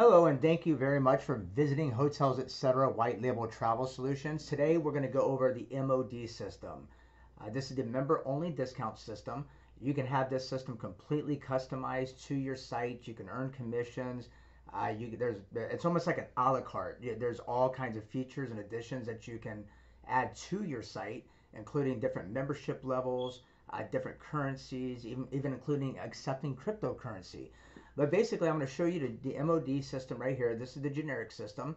Hello, and thank you very much for visiting Hotels Etc. White Label Travel Solutions. Today we're going to go over the MOD system. This is the member only discount system. You can have this system completely customized to your site. You can earn commissions. It's almost like an a la carte. There's all kinds of features and additions that you can add to your site, including different membership levels, different currencies, even including accepting cryptocurrency. But basically, I'm going to show you the MOD system right here. This is the generic system.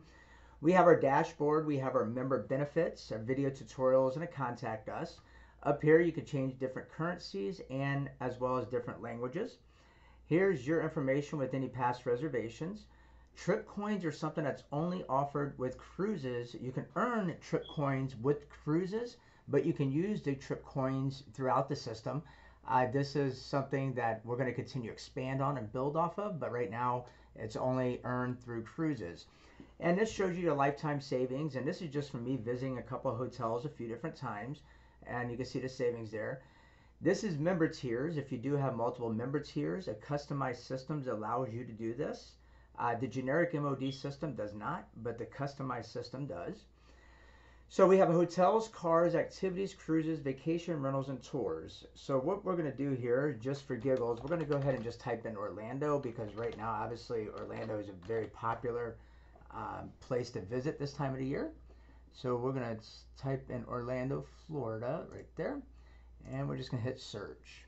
We have our dashboard, we have our member benefits, our video tutorials, and a contact us. Up here, you can change different currencies and as well as different languages. Here's your information with any past reservations. Trip coins are something that's only offered with cruises. You can earn trip coins with cruises, but you can use the trip coins throughout the system. This is something that we're going to continue to expand on and build off of, but right now it's only earned through cruises. And this shows you your lifetime savings, and this is just from me visiting a couple of hotels a few different times, and you can see the savings there. This is member tiers. If you do have multiple member tiers, a customized system allows you to do this. The generic MOD system does not, but the customized system does. So we have hotels, cars, activities, cruises, vacation rentals, and tours. So what we're going to do here, just for giggles, we're going to go ahead and just type in Orlando because right now, obviously, Orlando is a very popular place to visit this time of the year. So we're going to type in Orlando, Florida, right there, and we're just going to hit search.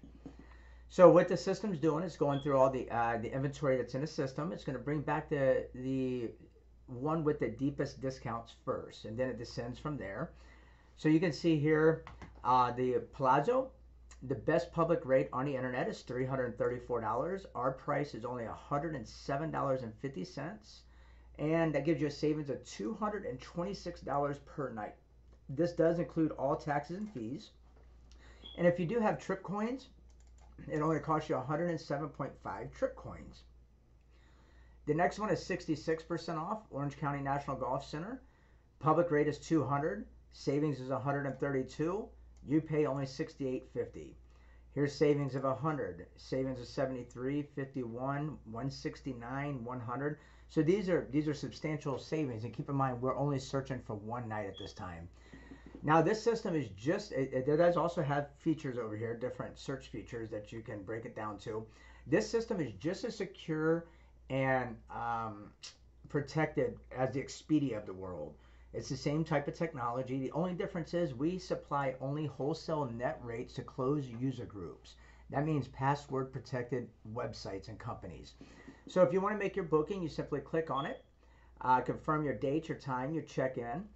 So what the system's doing is going through all the inventory that's in the system. It's going to bring back the one with the deepest discounts first, and then it descends from there. So you can see here the Palazzo, the best public rate on the internet is $334. Our price is only $107.50, and that gives you a savings of $226 per night. This does include all taxes and fees. And if you do have trip coins, it only costs you 107.5 trip coins. The next one is 66% off, Orange County National Golf Center. Public rate is 200, savings is 132. You pay only 68.50. Here's savings of 100, savings of 73, 51, 169, 100. So these are substantial savings, and keep in mind we're only searching for one night at this time. Now this system is it does also have features over here, different search features that you can break it down to. This system is just as secure and protected as the Expedia of the world. It's the same type of technology. The only difference is we supply only wholesale net rates to closed user groups. That means password protected websites and companies. So if you want to make your booking, you simply click on it, confirm your date, your time, your check-in,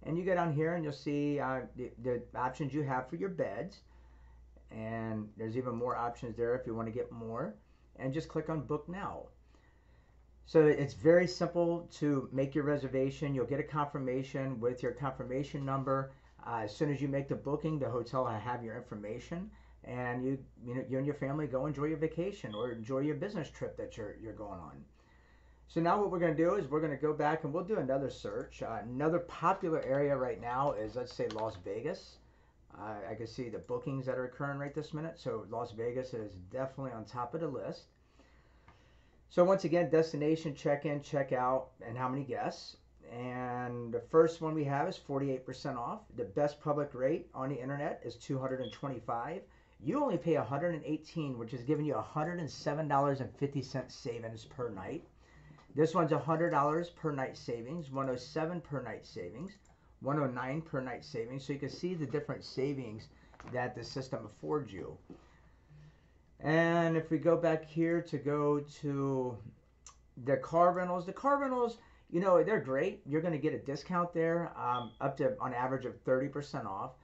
and you go down here and you'll see the options you have for your beds. And there's even more options there if you want to get more. And just click on book now. So it's very simple to make your reservation. You'll get a confirmation with your confirmation number. As soon as you make the booking, the hotel will have your information, and you and your family go enjoy your vacation or enjoy your business trip that you're going on. So now what we're going to do is we're going to go back and we'll do another search. Another popular area right now is, let's say, Las Vegas. I can see the bookings that are occurring right this minute. So Las Vegas is definitely on top of the list. So once again, destination, check-in, check-out, and how many guests. And the first one we have is 48% off. The best public rate on the internet is $225. You only pay $118, which is giving you $107.50 savings per night. This one's $100 per night savings, $107 per night savings, $109 per night savings. So you can see the different savings that the system affords you. And if we go back here to go to the car rentals, they're great. You're going to get a discount there, up to on average of 30% off.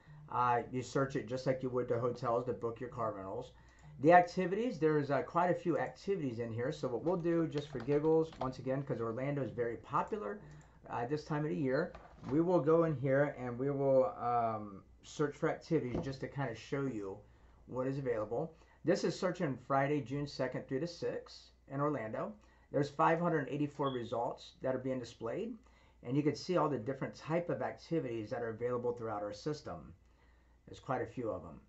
You search it just like you would the hotels to book your car rentals. The activities, there's quite a few activities in here. So what we'll do, just for giggles, once again, because Orlando is very popular this time of the year, we will go in here and we will search for activities just to kind of show you what is available. This is searching Friday, June 2nd through the 6th in Orlando. There's 584 results that are being displayed, and you can see all the different type of activities that are available throughout our system. There's quite a few of them.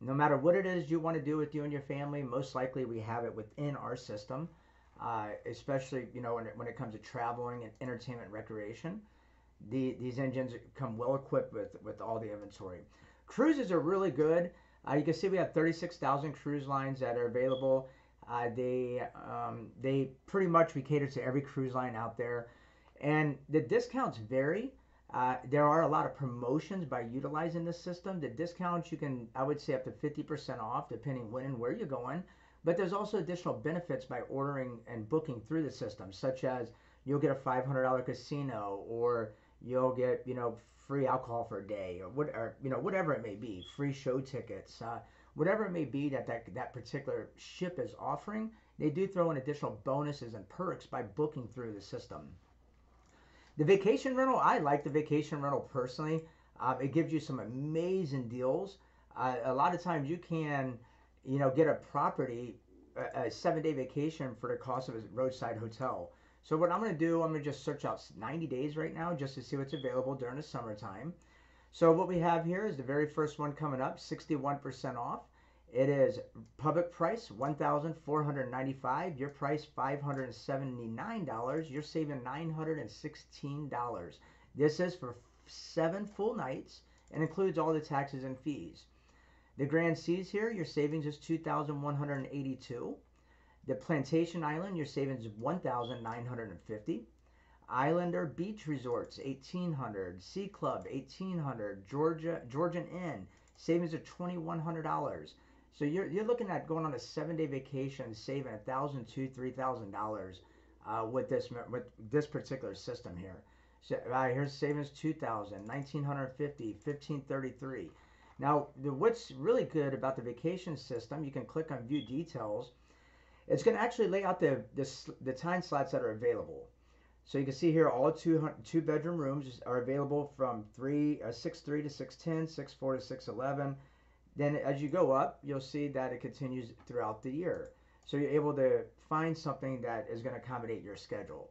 No matter what it is you want to do with you and your family, most likely we have it within our system. especially when it comes to traveling and entertainment and recreation. These engines come well equipped with all the inventory. Cruises are really good. You can see we have 36,000 cruise lines that are available. They pretty much we cater to every cruise line out there, and the discounts vary. There are a lot of promotions by utilizing this system. The discounts you can, I would say, up to 50% off depending when and where you're going. But there's also additional benefits by ordering and booking through the system, such as you'll get a $500 casino, or you'll get free alcohol for a day, or whatever it may be, free show tickets, whatever it may be that particular ship is offering. They do throw in additional bonuses and perks by booking through the system. The vacation rental, I like the vacation rental personally. It gives you some amazing deals. A lot of times you can, get a property, a 7-day vacation for the cost of a roadside hotel. So what I'm going to do, I'm going to just search out 90 days right now just to see what's available during the summertime. So what we have here is the very first one coming up, 61% off. It is public price $1,495. Your price $579. You're saving $916. This is for 7 full nights and includes all the taxes and fees. The Grand Seas here, your savings is $2,182. The Plantation Island, your savings is $1,950. Islander Beach Resorts, $1,800. Sea Club, $1,800. Georgian Inn, savings of $2,100. So you're looking at going on a 7-day vacation, saving $1,200 to $3,000 with this particular system here. So here's savings $2,000, $1,950, $1,533. Now what's really good about the vacation system, you can click on View Details. It's going to actually lay out the time slots that are available. So you can see here all two bedroom rooms are available from 6:3 to 6:10, 6:4 to 6:11. Then as you go up, you'll see that it continues throughout the year. So you're able to find something that is going to accommodate your schedule.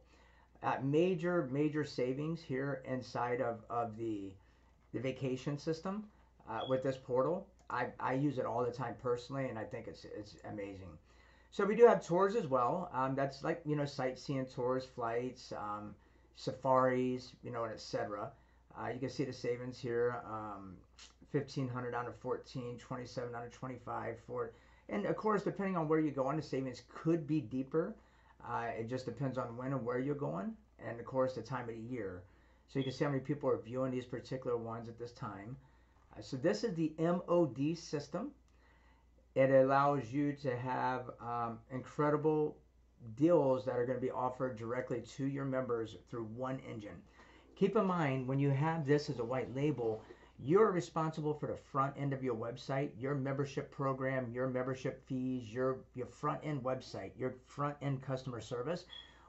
Major savings here inside of the vacation system with this portal. I use it all the time personally, and I think it's amazing. So we do have tours as well. That's like, sightseeing tours, flights, safaris, and etc. You can see the savings here, 1,500 down to 14, 27 down to 25 for, and of course, depending on where you go on, the savings could be deeper. It just depends on when and where you're going, and of course, the time of the year. So you can see how many people are viewing these particular ones at this time. So this is the MOD system. It allows you to have incredible deals that are going to be offered directly to your members through one engine. Keep in mind, when you have this as a white label, you're responsible for the front end of your website, your membership program, your membership fees, your front end website, your front end customer service.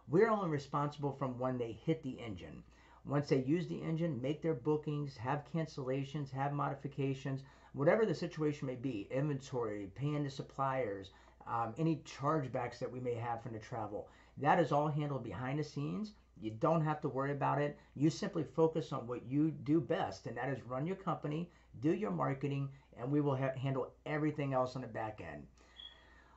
We're only responsible from when they hit the engine. Once they use the engine, make their bookings, have cancellations, have modifications, whatever the situation may be, inventory, paying the suppliers, any chargebacks that we may have from the travel, that is all handled behind the scenes. You don't have to worry about it. You simply focus on what you do best, and that is run your company, do your marketing, and we will handle everything else on the back end.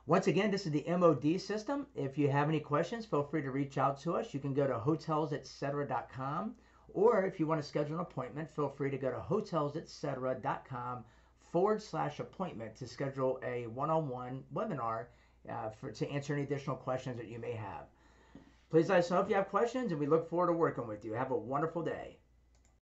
Once again, this is the MOD system. If you have any questions, feel free to reach out to us. You can go to hotelsetc, or if you want to schedule an appointment, feel free to go to hotelsetc.com/appointment to schedule a one-on-one webinar to answer any additional questions that you may have. Please let us know if you have questions, and we look forward to working with you. Have a wonderful day.